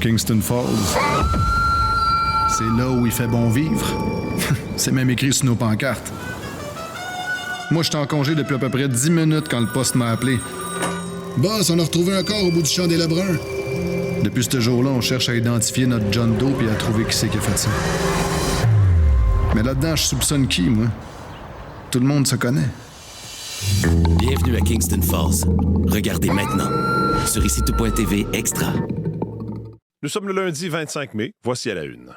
Kingston Falls. C'est là où il fait bon vivre. C'est même écrit sur nos pancartes. Moi, j'étais en congé depuis à peu près 10 minutes quand le poste m'a appelé. Boss, on a retrouvé un corps au bout du champ des Lebrun. Depuis ce jour-là, on cherche à identifier notre John Doe puis à trouver qui c'est qui a fait ça. Mais là-dedans, je soupçonne qui, moi? Tout le monde se connaît. Bienvenue à Kingston Falls. Regardez maintenant sur ICTO.TV Extra. Nous sommes le lundi 25 mai. Voici à la une.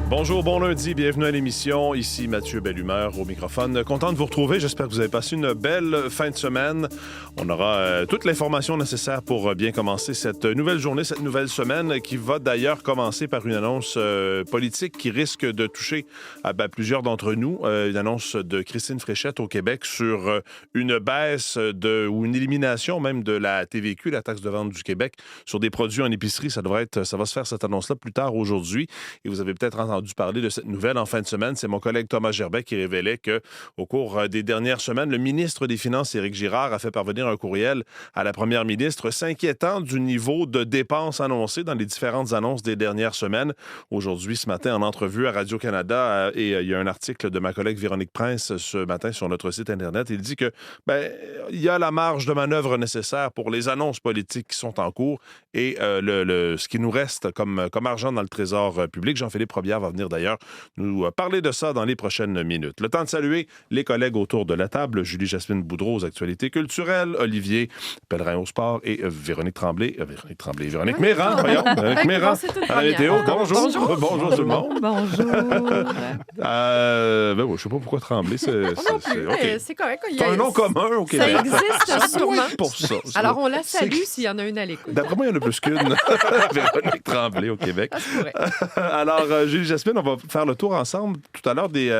Bonjour, bon lundi, bienvenue à l'émission. Ici Mathieu Bellumeur au microphone. Content de vous retrouver. J'espère que vous avez passé une belle fin de semaine. On aura toute l'information nécessaire pour bien commencer cette nouvelle journée, cette nouvelle semaine qui va d'ailleurs commencer par une annonce politique qui risque de toucher plusieurs d'entre nous. Une annonce de Christine Fréchette au Québec sur une baisse ou une élimination même de la TVQ, la taxe de vente du Québec, sur des produits en épicerie. Ça va se faire cette annonce-là plus tard aujourd'hui. Et vous avez peut-être entendu parler de cette nouvelle en fin de semaine. C'est mon collègue Thomas Gerbet qui révélait qu'au cours des dernières semaines, le ministre des Finances, Éric Girard, a fait parvenir un courriel à la première ministre s'inquiétant du niveau de dépenses annoncées dans les différentes annonces des dernières semaines. Aujourd'hui, ce matin, en entrevue à Radio-Canada, et il y a un article de ma collègue Véronique Prince ce matin sur notre site Internet. Il dit que il y a la marge de manœuvre nécessaire pour les annonces politiques qui sont en cours et ce qui nous reste comme argent dans le trésor public. Jean-Philippe Robillard va venir d'ailleurs nous parler de ça dans les prochaines minutes. Le temps de saluer les collègues autour de la table. Julie-Jasmine Boudreau aux actualités culturelles, Olivier Pellerin au sport et Véronique Méran, voyons, Véronique Méran à la météo. Bonjour tout le monde. Bonjour. Je ne sais pas pourquoi Tremblay, C'est correct. C'est un nom commun au Québec. Ça existe sûrement. Pour ça. Alors, on la salue s'il y en a une à l'écoute. D'après moi, il y en a plus qu'une. Véronique Tremblay au Québec. Alors, Julie-Jasmine, on va faire le tour ensemble tout à l'heure des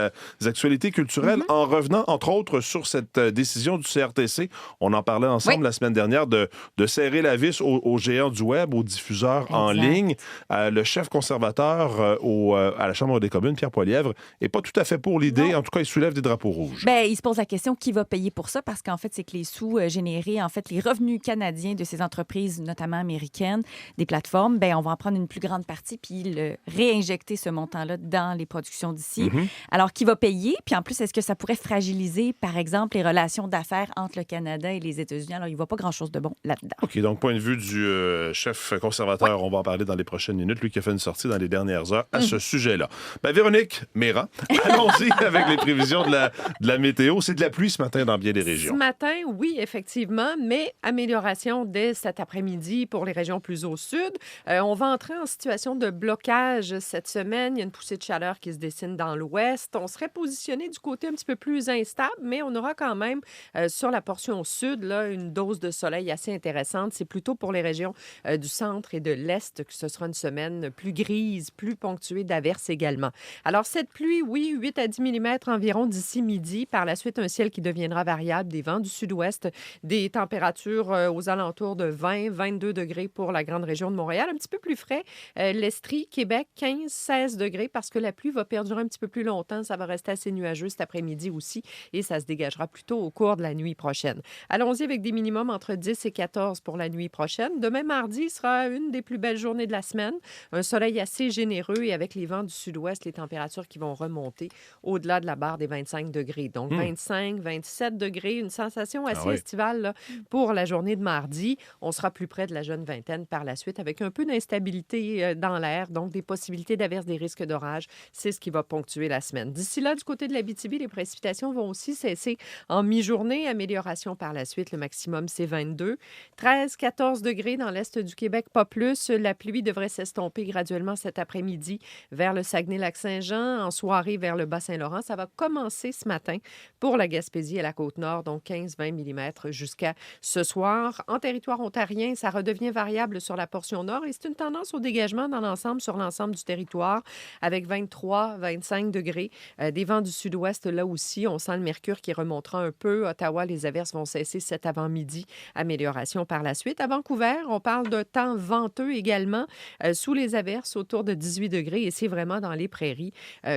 actualités culturelles en revenant, entre autres, sur cette décision du CRTC. On en parlait ensemble la semaine dernière de serrer la vis aux géants du web, aux diffuseurs en ligne. Le chef conservateur à la Chambre des communes, Pierre Poilievre, n'est pas tout à fait pour l'idée. En tout cas, il soulève des drapeaux rouges. Il se pose la question qui va payer pour ça parce qu'en fait, c'est que les sous générés, en fait, les revenus canadiens de ces entreprises, notamment américaines, des plateformes, on va en prendre une plus grande partie puis réinjecter ce montant-là dans les productions d'ici. Alors, qui va payer? Puis en plus, est-ce que ça pourrait fragiliser, par exemple, les relations d'affaires entre le Canada et les États-Unis? Alors, il ne voit pas grand-chose de bon là-dedans. OK, donc point de vue du chef conservateur, on va en parler dans les prochaines minutes, lui qui a fait une sortie dans les dernières heures à ce sujet-là. Véronique Méran, allons-y avec les prévisions de la météo. C'est de la pluie ce matin dans bien des régions. Ce matin, oui, effectivement, mais amélioration dès cet après-midi pour les régions plus au sud. On va entrer en situation de blocage cette semaine. Il y a une poussée de chaleur qui se dessine dans l'ouest. On serait positionné du côté un petit peu plus instable, mais on aura quand même sur la portion sud là, une dose de soleil assez intéressante. C'est plutôt pour les régions du centre et de l'est que ce sera une semaine plus grise, plus ponctuée d'averses également. Alors, cette pluie, oui, 8 à 10 mm environ d'ici midi. Par la suite, un ciel qui deviendra variable, des vents du sud-ouest, des températures aux alentours de 20-22 degrés pour la grande région de Montréal. Un petit peu plus frais, l'Estrie, Québec, 15-16 degrés parce que la pluie va perdurer un petit peu plus longtemps. Ça va rester assez nuageux cet après-midi aussi et ça se dégagera plutôt au cours de la nuit prochaine. Allons-y avec des minimums entre 10 et 14 pour la nuit prochaine. Demain, mardi, sera une des plus belles journées de la semaine. Un soleil assez généreux et avec les vents du sud-ouest, les températures qui vont remonter au-delà de la barre des 25 degrés. Donc, 25, 27 degrés, une sensation assez estivale là, pour la journée de mardi. On sera plus près de la jeune vingtaine par la suite avec un peu d'instabilité dans l'air, donc des possibilités d'averses, des risques d'orage. C'est ce qui va ponctuer la semaine. D'ici là, du côté de l'Abitibi, les précipitations vont aussi cesser en mi-journée. Amélioration par la suite. Le maximum, c'est 22. 13, 14 degrés dans l'est du Québec, pas plus. La pluie devrait s'estomper graduellement cet après-midi vers le Saguenay-Lac-Saint-Jean, en soirée vers le Bas-Saint-Laurent. Ça va commencer ce matin pour la Gaspésie et la Côte-Nord, donc 15-20 mm jusqu'à ce soir. En territoire ontarien, ça redevient variable sur la portion nord et c'est une tendance au dégagement dans l'ensemble sur l'ensemble du territoire avec 23-25 degrés. Des vents du sud-ouest, là aussi, on sent le mercure qui remontera un peu. Ottawa, les averses vont cesser cet avant-midi. Amélioration par la suite. À Vancouver, on parle de temps venteux également, sous les averses, autour de 18 degrés. Et c'est vraiment dans les prairies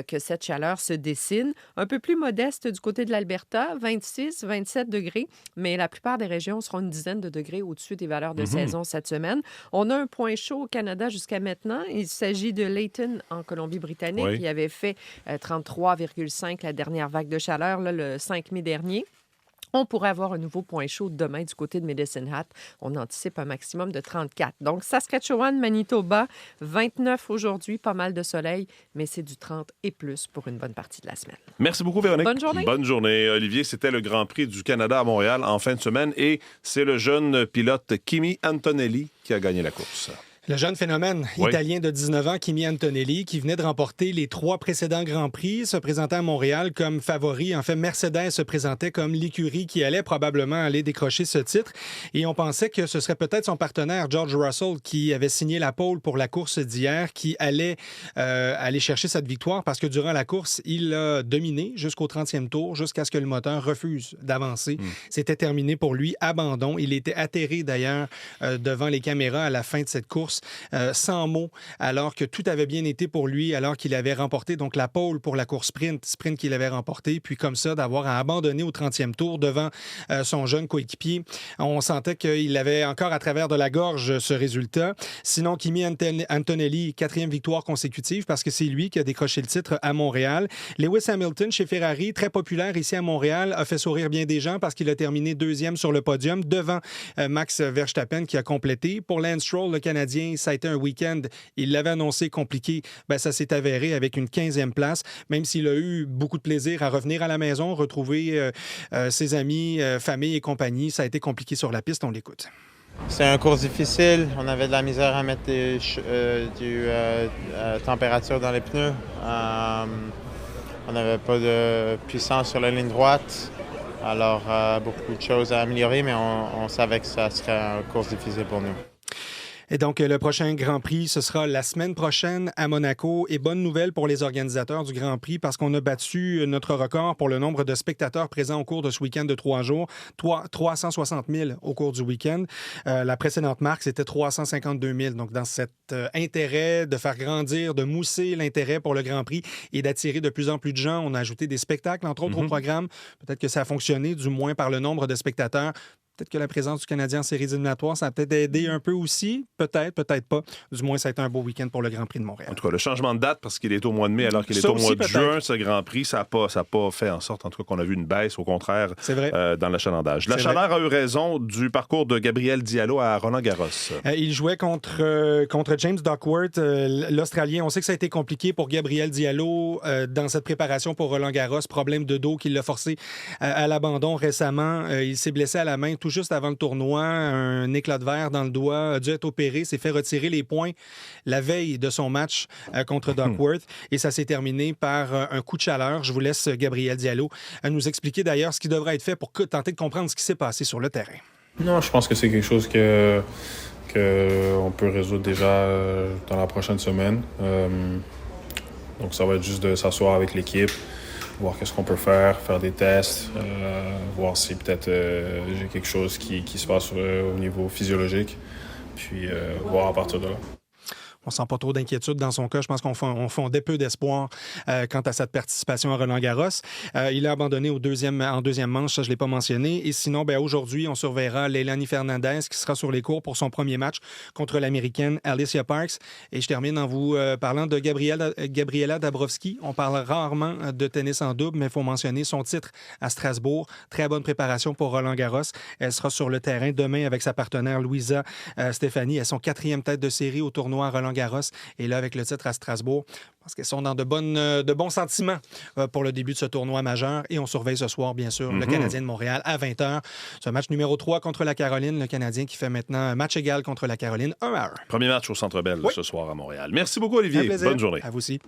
que cette chaleur se dessine. Un peu plus modeste du côté de l'Alberta, 26-27 degrés. Mais la plupart des régions seront une dizaine de degrés au-dessus des valeurs de saison cette semaine. On a un point chaud au Canada jusqu'à maintenant. Il s'agit de Layton en Colombie-Britannique qui avait fait 33,5 la dernière vague de chaleur là, le 5 mai dernier. On pourrait avoir un nouveau point chaud demain du côté de Medicine Hat. On anticipe un maximum de 34. Donc, Saskatchewan, Manitoba, 29 aujourd'hui, pas mal de soleil, mais c'est du 30 et plus pour une bonne partie de la semaine. Merci beaucoup, Véronique. Bonne journée. Bonne journée, Olivier. C'était le Grand Prix du Canada à Montréal en fin de semaine et c'est le jeune pilote Kimi Antonelli qui a gagné la course. Le jeune phénomène italien de 19 ans, Kimi Antonelli, qui venait de remporter les 3 précédents Grands Prix, se présentait à Montréal comme favori. En fait, Mercedes se présentait comme l'écurie qui allait probablement aller décrocher ce titre. Et on pensait que ce serait peut-être son partenaire, George Russell, qui avait signé la pole pour la course d'hier, qui allait aller chercher cette victoire parce que durant la course, il a dominé jusqu'au 30e tour, jusqu'à ce que le moteur refuse d'avancer. C'était terminé pour lui, abandon. Il était atterré d'ailleurs devant les caméras à la fin de cette course. Sans mots, alors que tout avait bien été pour lui, alors qu'il avait remporté donc la pole pour la course sprint qu'il avait remporté, puis comme ça, d'avoir à abandonner au 30e tour devant son jeune coéquipier. On sentait qu'il avait encore à travers de la gorge ce résultat. Sinon, Kimi Antonelli, 4e victoire consécutive, parce que c'est lui qui a décroché le titre à Montréal. Lewis Hamilton, chez Ferrari, très populaire ici à Montréal, a fait sourire bien des gens parce qu'il a terminé 2e sur le podium devant Max Verstappen qui a complété. Pour Lance Stroll, le Canadien, ça a été un week-end, il l'avait annoncé compliqué, ça s'est avéré avec une 15e place, même s'il a eu beaucoup de plaisir à revenir à la maison, retrouver ses amis, famille et compagnie. Ça a été compliqué sur la piste, on l'écoute. C'est un cours difficile, on avait de la misère à mettre du température dans les pneus. On n'avait pas de puissance sur la ligne droite, alors beaucoup de choses à améliorer, mais on savait que ça serait un cours difficile pour nous. Et donc, le prochain Grand Prix, ce sera la semaine prochaine à Monaco. Et bonne nouvelle pour les organisateurs du Grand Prix parce qu'on a battu notre record pour le nombre de spectateurs présents au cours de ce week-end de 3 jours. 360 000 au cours du week-end. La précédente marque, c'était 352 000. Donc, dans cet intérêt de faire grandir, de mousser l'intérêt pour le Grand Prix et d'attirer de plus en plus de gens, on a ajouté des spectacles, entre autres, au programme. Peut-être que ça a fonctionné, du moins par le nombre de spectateurs. Peut-être que la présence du Canadien en séries éliminatoires, ça a peut-être aidé un peu aussi. Peut-être, peut-être pas. Du moins, ça a été un beau week-end pour le Grand Prix de Montréal. En tout cas, le changement de date, parce qu'il est au mois de mai alors qu'il est au mois de juin, ce Grand Prix, ça n'a pas fait en sorte, en tout cas, qu'on a vu une baisse. Au contraire, c'est vrai. Dans l'achalandage. La chaleur a eu raison du parcours de Gabriel Diallo à Roland-Garros. Il jouait contre James Duckworth, l'Australien. On sait que ça a été compliqué pour Gabriel Diallo dans cette préparation pour Roland-Garros. Problème de dos qui l'a forcé à l'abandon récemment. Il s'est blessé à la main tout juste avant le tournoi, un éclat de verre dans le doigt, a dû être opéré, s'est fait retirer les points la veille de son match contre Duckworth et ça s'est terminé par un coup de chaleur. Je vous laisse Gabriel Diallo nous expliquer d'ailleurs ce qui devrait être fait pour tenter de comprendre ce qui s'est passé sur le terrain. Non, je pense que c'est quelque chose qu'on peut résoudre déjà dans la prochaine semaine. Donc ça va être juste de s'asseoir avec l'équipe, voir qu'est-ce qu'on peut faire des tests, voir si peut-être j'ai quelque chose qui se passe au niveau physiologique, puis voir à partir de là. On ne sent pas trop d'inquiétude dans son cas. Je pense qu'on fondait peu d'espoir quant à cette participation à Roland-Garros. Il a abandonné en deuxième manche, ça je ne l'ai pas mentionné. Et sinon, aujourd'hui, on surveillera Leilani Fernandez qui sera sur les cours pour son premier match contre l'Américaine Alicia Parks. Et je termine en vous parlant de Gabriela Dabrowski. On parle rarement de tennis en double, mais il faut mentionner son titre à Strasbourg. Très bonne préparation pour Roland-Garros. Elle sera sur le terrain demain avec sa partenaire Louisa Stéphanie. Elles sont 4e tête de série au tournoi à Roland-Garros. Et là, avec le titre à Strasbourg, parce qu'elles sont dans de bons sentiments pour le début de ce tournoi majeur. Et on surveille ce soir, bien sûr, le Canadien de Montréal à 20h. C'est un match numéro 3 contre la Caroline. Le Canadien qui fait maintenant un match égal contre la Caroline, 1-1. Premier match au Centre Bell ce soir à Montréal. Merci beaucoup, Olivier. Bonne journée. À vous aussi.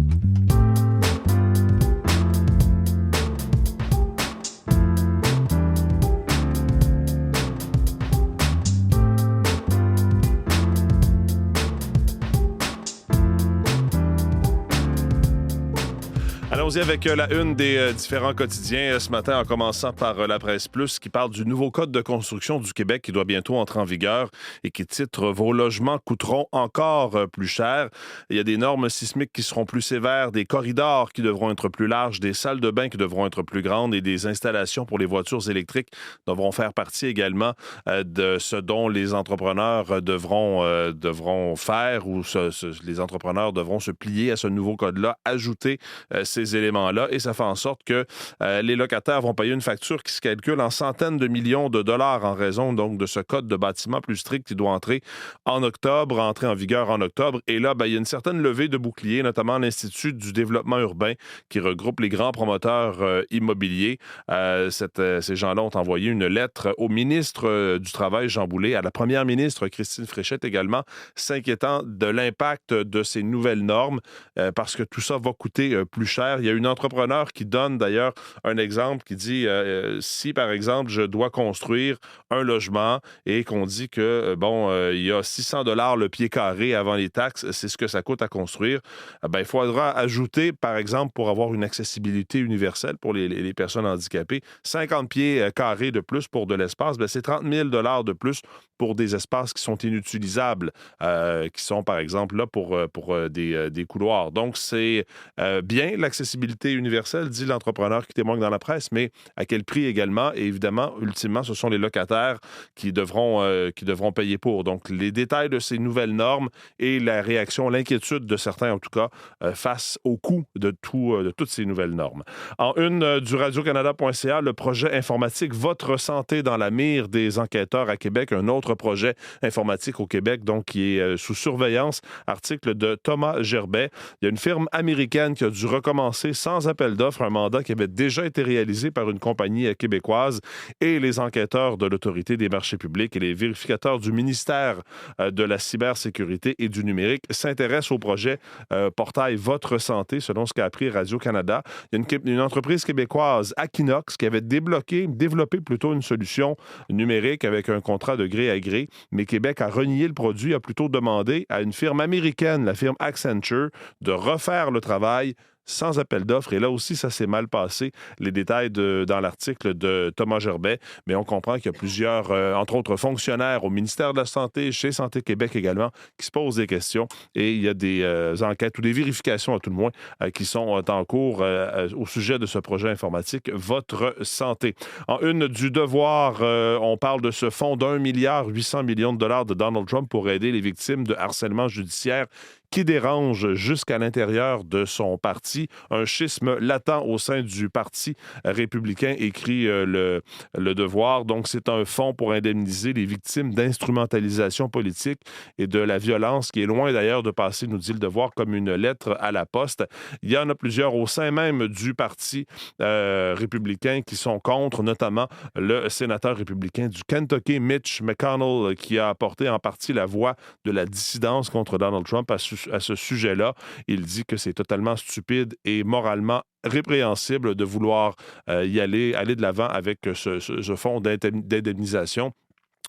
Allons-y avec la une des différents quotidiens ce matin, en commençant par La Presse Plus, qui parle du nouveau code de construction du Québec qui doit bientôt entrer en vigueur et qui titre « Vos logements coûteront encore plus cher ». Il y a des normes sismiques qui seront plus sévères, des corridors qui devront être plus larges, des salles de bain qui devront être plus grandes et des installations pour les voitures électriques devront faire partie également de ce dont les entrepreneurs devront faire ou les entrepreneurs devront se plier à ce nouveau code-là, ajouter ces éléments-là, et ça fait en sorte que les locataires vont payer une facture qui se calcule en centaines de millions de dollars en raison donc de ce code de bâtiment plus strict qui doit entrer en vigueur en octobre. Et là, il y a une certaine levée de boucliers, notamment l'Institut du développement urbain qui regroupe les grands promoteurs immobiliers. Ces gens-là ont envoyé une lettre au ministre du Travail, Jean Boulet, à la première ministre, Christine Fréchette également, s'inquiétant de l'impact de ces nouvelles normes parce que tout ça va coûter plus cher. Il y a une entrepreneur qui donne d'ailleurs un exemple qui dit si par exemple je dois construire un logement et qu'on dit que il y a 600 $ le pied carré avant les taxes, c'est ce que ça coûte à construire, il faudra ajouter par exemple pour avoir une accessibilité universelle pour les personnes handicapées 50 pieds carrés de plus pour de l'espace, c'est 30 000 $ de plus pour des espaces qui sont inutilisables, qui sont par exemple là pour des couloirs. Donc c'est bien l'accessibilité universelle, dit l'entrepreneur qui témoigne dans la presse, mais à quel prix également? Et évidemment, ultimement, ce sont les locataires qui devront payer pour. Donc, les détails de ces nouvelles normes et la réaction, l'inquiétude de certains, en tout cas, face au coût de toutes ces nouvelles normes. En une du Radio-Canada.ca, le projet informatique Votre santé dans la mire des enquêteurs à Québec, un autre projet informatique au Québec, donc qui est sous surveillance. Article de Thomas Gerbet. Il y a une firme américaine qui a dû recommencer sans appel d'offres un mandat qui avait déjà été réalisé par une compagnie québécoise, et les enquêteurs de l'Autorité des marchés publics et les vérificateurs du ministère de la cybersécurité et du numérique s'intéressent au projet portail Votre santé, selon ce qu'a appris Radio-Canada. Il y a une entreprise québécoise, Aquinox, qui avait développé une solution numérique avec un contrat de gré à gré, mais Québec a renié le produit, a plutôt demandé à une firme américaine, la firme Accenture, de refaire le travail sans appel d'offres. Et là aussi, ça s'est mal passé. Les détails dans l'article de Thomas Gerbet. Mais on comprend qu'il y a plusieurs, entre autres, fonctionnaires au ministère de la Santé, chez Santé Québec également, qui se posent des questions. Et il y a des enquêtes ou des vérifications, à tout le moins, qui sont en cours au sujet de ce projet informatique Votre santé. En une du Devoir, on parle de ce fonds d'1,8 milliard de Donald Trump pour aider les victimes de harcèlement judiciaire qui dérange jusqu'à l'intérieur de son parti. Un schisme latent au sein du Parti républicain, écrit le Devoir. Donc, c'est un fonds pour indemniser les victimes d'instrumentalisation politique et de la violence, qui est loin d'ailleurs de passer, nous dit le Devoir, comme une lettre à la poste. Il y en a plusieurs au sein même du Parti républicain qui sont contre, notamment le sénateur républicain du Kentucky, Mitch McConnell, qui a apporté en partie la voix de la dissidence contre Donald Trump à ce sujet-là. Il dit que c'est totalement stupide et moralement répréhensible de vouloir aller de l'avant avec ce fonds d'indemnisation.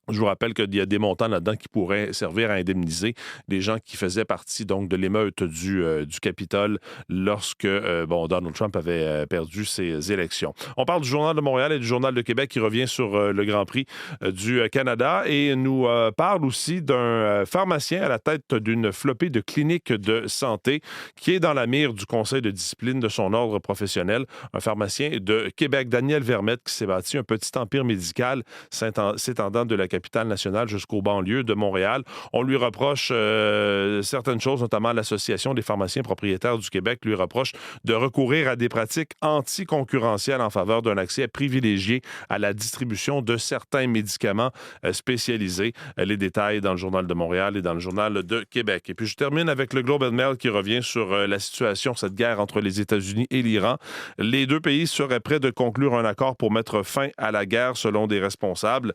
Je vous rappelle qu'il y a des montants là-dedans qui pourraient servir à indemniser les gens qui faisaient partie donc de l'émeute du Capitole lorsque Donald Trump avait perdu ses élections. On parle du Journal de Montréal et du Journal de Québec qui revient sur le Grand Prix du Canada et nous parle aussi d'un pharmacien à la tête d'une flopée de cliniques de santé qui est dans la mire du conseil de discipline de son ordre professionnel. Un pharmacien de Québec, Daniel Vermette, qui s'est bâti un petit empire médical s'étendant de la capitale nationale jusqu'aux banlieues de Montréal. On lui reproche certaines choses, notamment l'Association des pharmaciens propriétaires du Québec lui reproche de recourir à des pratiques anticoncurrentielles en faveur d'un accès privilégié à la distribution de certains médicaments spécialisés. Les détails dans le Journal de Montréal et dans le Journal de Québec. Et puis je termine avec le Globe and Mail qui revient sur la situation, cette guerre entre les États-Unis et l'Iran. Les deux pays seraient prêts de conclure un accord pour mettre fin à la guerre selon des responsables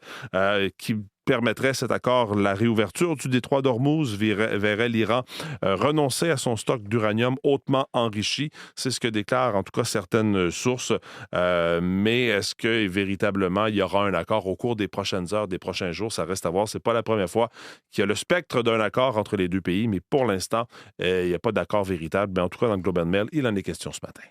qui permettrait cet accord la réouverture du détroit d'Ormuz, verrait l'Iran renoncer à son stock d'uranium hautement enrichi. C'est ce que déclarent en tout cas certaines sources. Mais est-ce que véritablement il y aura un accord au cours des prochaines heures, des prochains jours? Ça reste à voir. C'est pas la première fois qu'il y a le spectre d'un accord entre les deux pays, mais pour l'instant, il n'y a pas d'accord véritable. Mais en tout cas, dans le Globe and Mail, il en est question ce matin.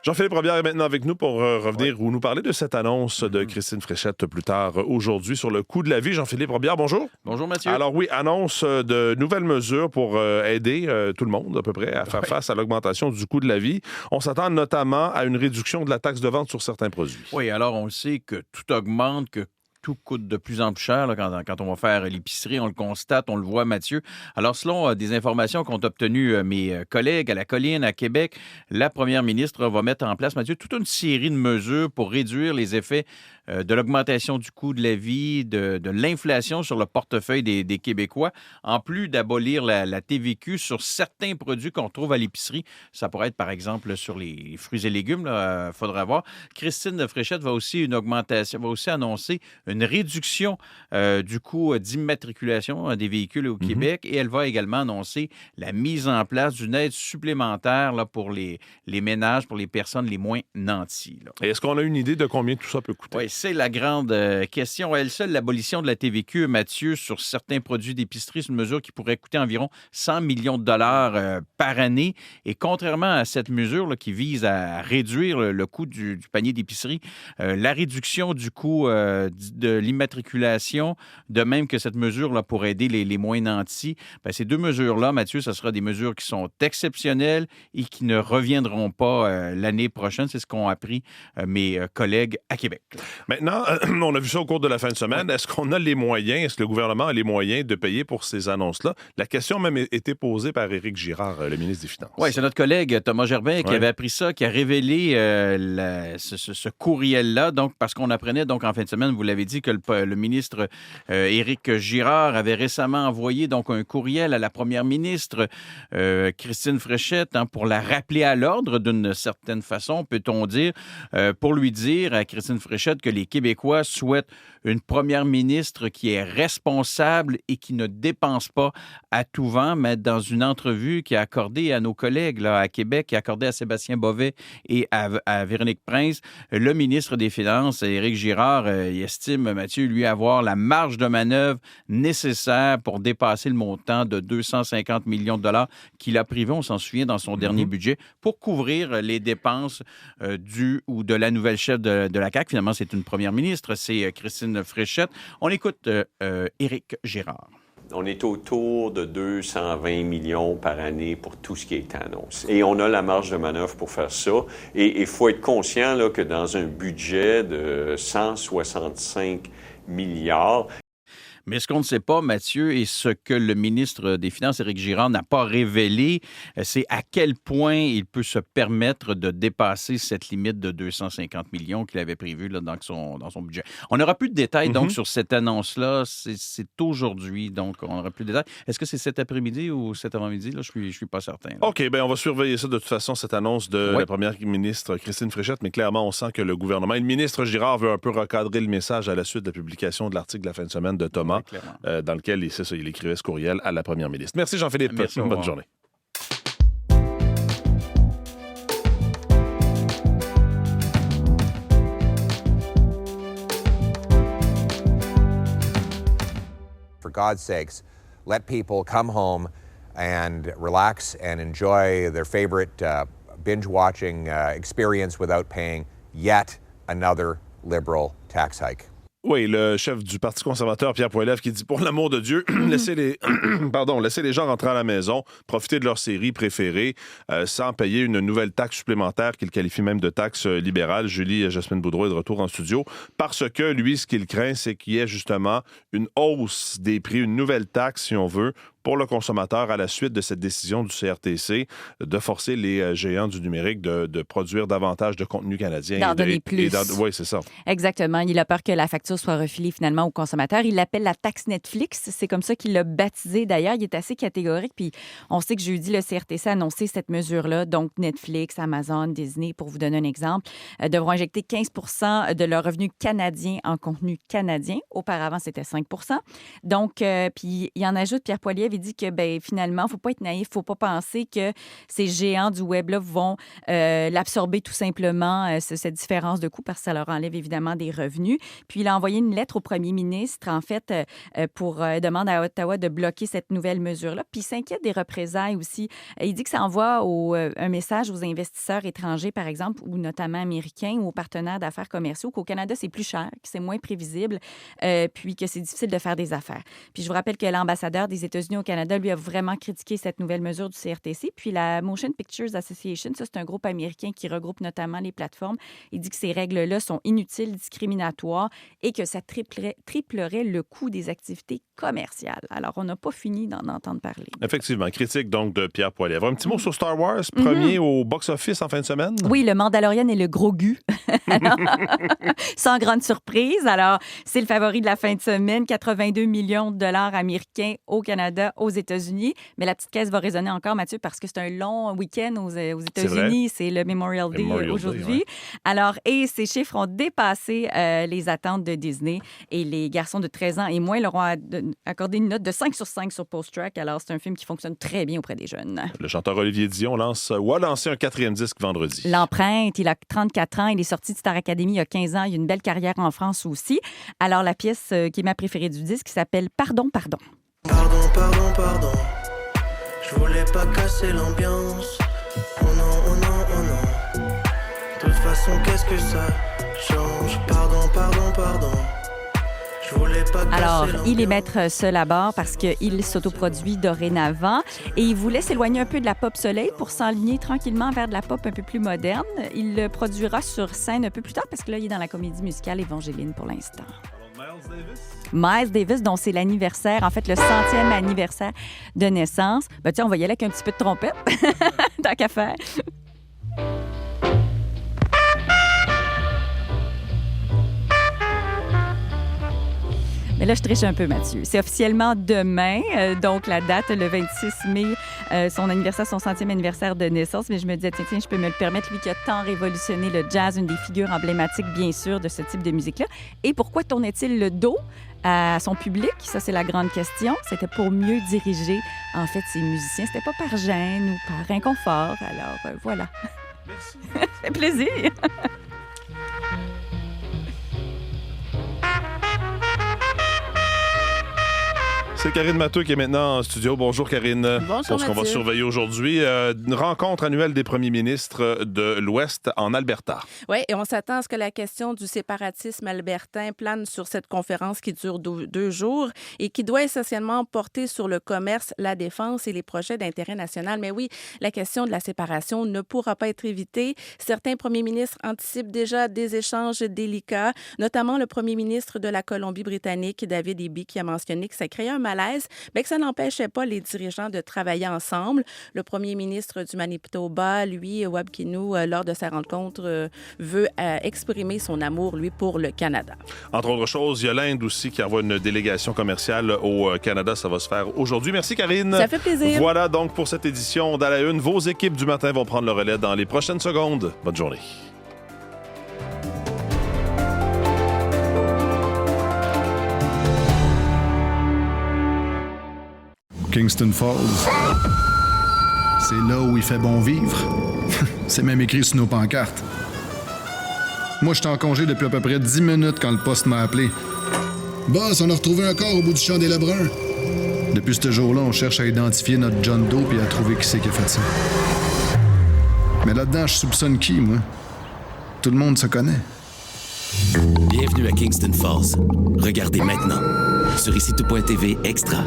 Jean-Philippe Robillard est maintenant avec nous pour revenir ou nous parler de cette annonce de Christine Fréchette plus tard aujourd'hui sur le coût de la vie. Jean-Philippe Robillard, bonjour. Bonjour, Mathieu. Alors oui, annonce de nouvelles mesures pour aider tout le monde à peu près à faire face à l'augmentation du coût de la vie. On s'attend notamment à une réduction de la taxe de vente sur certains produits. Oui, alors on sait que tout augmente, que tout coûte de plus en plus cher là, quand on va faire l'épicerie. On le constate, on le voit, Mathieu. Alors, selon des informations qu'ont obtenues mes collègues à la Colline, à Québec, la première ministre va mettre en place, Mathieu, toute une série de mesures pour réduire les effets de l'augmentation du coût de la vie, de l'inflation sur le portefeuille des Québécois, en plus d'abolir la TVQ sur certains produits qu'on trouve à l'épicerie. Ça pourrait être, par exemple, sur les fruits et légumes. Il faudra voir. Christine Fréchette va aussi annoncer une réduction du coût d'immatriculation des véhicules au Québec et elle va également annoncer la mise en place d'une aide supplémentaire là, pour les ménages, pour les personnes les moins nanties. Là. Et est-ce qu'on a une idée de combien tout ça peut coûter? Oui, c'est la grande question. À elle seule, l'abolition de la TVQ, Mathieu, sur certains produits d'épicerie, c'est une mesure qui pourrait coûter environ 100 millions de dollars par année. Et contrairement à cette mesure là, qui vise à réduire le coût du panier d'épicerie, la réduction du coût de l'immatriculation, de même que cette mesure là, pour aider les moins nantis, bien, ces deux mesures-là, Mathieu, ce sera des mesures qui sont exceptionnelles et qui ne reviendront pas l'année prochaine. C'est ce qu'ont appris mes collègues à Québec. Maintenant, on a vu ça au cours de la fin de semaine. Est-ce qu'on a les moyens, est-ce que le gouvernement a les moyens de payer pour ces annonces-là? La question a même été posée par Éric Girard, le ministre des Finances. Oui, c'est notre collègue Thomas Gerbin qui avait appris ça, qui a révélé ce courriel-là. Donc, parce qu'on apprenait donc en fin de semaine, vous l'avez dit, que le ministre Éric Girard avait récemment envoyé donc un courriel à la première ministre Christine Fréchette pour la rappeler à l'ordre d'une certaine façon, peut-on dire, pour lui dire à Christine Fréchette que les Québécois souhaitent une première ministre qui est responsable et qui ne dépense pas à tout vent, mais dans une entrevue qui a accordée à nos collègues là, à Québec, qui a accordée à Sébastien Bovet et à Véronique Prince, le ministre des Finances, Éric Girard, il estime, Mathieu, lui, avoir la marge de manœuvre nécessaire pour dépasser le montant de 250 millions de dollars qu'il a privé, on s'en souvient, dans son dernier budget, pour couvrir les dépenses de la nouvelle chef de la CAQ. Finalement, c'est une première ministre, c'est Christine Fréchette. On écoute Éric Girard. On est autour de 220 millions par année pour tout ce qui est annoncé. Et on a la marge de manœuvre pour faire ça. Et il faut être conscient là, que dans un budget de 165 milliards, mais ce qu'on ne sait pas, Mathieu, et ce que le ministre des Finances, Éric Girard, n'a pas révélé, c'est à quel point il peut se permettre de dépasser cette limite de 250 millions qu'il avait prévue là, dans son budget. On n'aura plus de détails donc sur cette annonce-là. C'est aujourd'hui, donc on n'aura plus de détails. Est-ce que c'est cet après-midi ou cet avant-midi? Là, je suis pas certain. Là. OK, bien, on va surveiller ça de toute façon, cette annonce de la première ministre Christine Fréchette, mais clairement, on sent que le gouvernement et le ministre Girard veut un peu recadrer le message à la suite de la publication de l'article de la fin de semaine de Thomas. Dans lequel il écrivait ce courriel à la première ministre. Merci Jean-Philippe. Merci, bonne journée. For God's sakes, let people come home and relax and enjoy their favorite binge-watching experience without paying yet another liberal tax hike. Oui, le chef du Parti conservateur, Pierre Poilievre, qui dit, pour l'amour de Dieu, laissez les gens rentrer à la maison, profiter de leur série préférée, sans payer une nouvelle taxe supplémentaire qu'il qualifie même de taxe libérale. Julie Jasmine Boudreau est de retour en studio, parce que lui, ce qu'il craint, c'est qu'il y ait justement une hausse des prix, une nouvelle taxe, si on veut, pour le consommateur à la suite de cette décision du CRTC de forcer les géants du numérique de produire davantage de contenu canadien. D'en donner plus. Oui, c'est ça. Exactement. Il a peur que la facture soit refilée finalement aux consommateurs. Il l'appelle la taxe Netflix. C'est comme ça qu'il l'a baptisé d'ailleurs. Il est assez catégorique. Puis on sait que jeudi, le CRTC a annoncé cette mesure-là. Donc Netflix, Amazon, Disney, pour vous donner un exemple, devront injecter 15 % de leurs revenus canadiens en contenu canadien. Auparavant, c'était 5 %. Donc, puis il en ajoute, Pierre Poilievre, il dit que finalement, il ne faut pas être naïf, il ne faut pas penser que ces géants du web-là vont l'absorber tout simplement, cette différence de coût, parce que ça leur enlève évidemment des revenus. Puis il a envoyé une lettre au premier ministre, en fait, pour demander à Ottawa de bloquer cette nouvelle mesure-là. Puis il s'inquiète des représailles aussi. Il dit que ça envoie un message aux investisseurs étrangers, par exemple, ou notamment américains ou aux partenaires d'affaires commerciaux, qu'au Canada, c'est plus cher, que c'est moins prévisible, puis que c'est difficile de faire des affaires. Puis je vous rappelle que l'ambassadeur des États-Unis au Canada, lui, a vraiment critiqué cette nouvelle mesure du CRTC. Puis la Motion Pictures Association, ça, c'est un groupe américain qui regroupe notamment les plateformes. Il dit que ces règles-là sont inutiles, discriminatoires et que ça triplerait le coût des activités commerciales. Alors, on n'a pas fini d'en entendre parler. Effectivement, critique donc de Pierre Poilievre. Un petit mot sur Star Wars, premier au box-office en fin de semaine? Oui, le Mandalorian est le gros gu. Sans grande surprise. Alors, c'est le favori de la fin de semaine. 82 millions de dollars américains au Canada, aux États-Unis. Mais la petite caisse va résonner encore, Mathieu, parce que c'est un long week-end aux États-Unis. C'est le Memorial Day aujourd'hui. Ouais. Alors, et ces chiffres ont dépassé les attentes de Disney. Et les garçons de 13 ans et moins leur ont accordé une note de 5 sur 5 sur Post-Track. Alors, c'est un film qui fonctionne très bien auprès des jeunes. Le chanteur Olivier Dion a lancé un 4e disque vendredi. L'Empreinte, il a 34 ans. Il est sorti de Star Academy il y a 15 ans. Il a une belle carrière en France aussi. Alors, la pièce qui est ma préférée du disque, qui s'appelle « Pardon, pardon ». Pardon, pardon, pardon. Je voulais pas casser l'ambiance. Oh non, oh non, oh non. De toute façon, qu'est-ce que ça change? Pardon, pardon, pardon. Alors, il est maître seul à bord parce qu'il s'autoproduit dorénavant et il voulait s'éloigner un peu de la pop soleil pour s'enligner tranquillement vers de la pop un peu plus moderne. Il le produira sur scène un peu plus tard parce que là, il est dans la comédie musicale Évangeline pour l'instant. Miles Davis, dont c'est l'anniversaire, en fait, le 100e anniversaire de naissance. Ben, tiens, on va y aller avec un petit peu de trompette, tant qu'à faire. Mais là, je triche un peu, Mathieu. C'est officiellement demain, donc la date, le 26 mai, son anniversaire, son 100e anniversaire de naissance. Mais je me disais, tiens, je peux me le permettre, lui qui a tant révolutionné le jazz, une des figures emblématiques, bien sûr, de ce type de musique-là. Et pourquoi tournait-il le dos à son public? Ça, c'est la grande question. C'était pour mieux diriger, en fait, ses musiciens. C'était pas par gêne ou par inconfort. Alors, voilà. Merci. Ça fait plaisir. C'est Karine Matteux qui est maintenant en studio. Bonjour, Karine. Bonjour, pour ce qu'on va surveiller aujourd'hui, une rencontre annuelle des premiers ministres de l'Ouest en Alberta. Oui, et on s'attend à ce que la question du séparatisme albertain plane sur cette conférence qui dure 2 jours et qui doit essentiellement porter sur le commerce, la défense et les projets d'intérêt national. Mais oui, la question de la séparation ne pourra pas être évitée. Certains premiers ministres anticipent déjà des échanges délicats, notamment le premier ministre de la Colombie-Britannique, David Eby, qui a mentionné que ça créait un malaise, mais que ça n'empêchait pas les dirigeants de travailler ensemble. Le premier ministre du Manitoba, lui, Wab Kinew, lors de sa rencontre, veut exprimer son amour, lui, pour le Canada. Entre autres choses, il y a l'Inde aussi qui envoie une délégation commerciale au Canada. Ça va se faire aujourd'hui. Merci, Karine. Ça fait plaisir. Voilà donc pour cette édition d'À la Une. Vos équipes du matin vont prendre le relais dans les prochaines secondes. Bonne journée. Kingston Falls, c'est là où il fait bon vivre. C'est même écrit sur nos pancartes. Moi, je suis en congé depuis à peu près 10 minutes quand le poste m'a appelé. Boss, on a retrouvé un corps au bout du champ des Lebrun. Depuis ce jour-là, on cherche à identifier notre John Doe et à trouver qui c'est qui a fait ça. Mais là-dedans, je soupçonne qui, moi? Tout le monde se connaît. Bienvenue à Kingston Falls. Regardez maintenant sur ici-tout.tv Extra.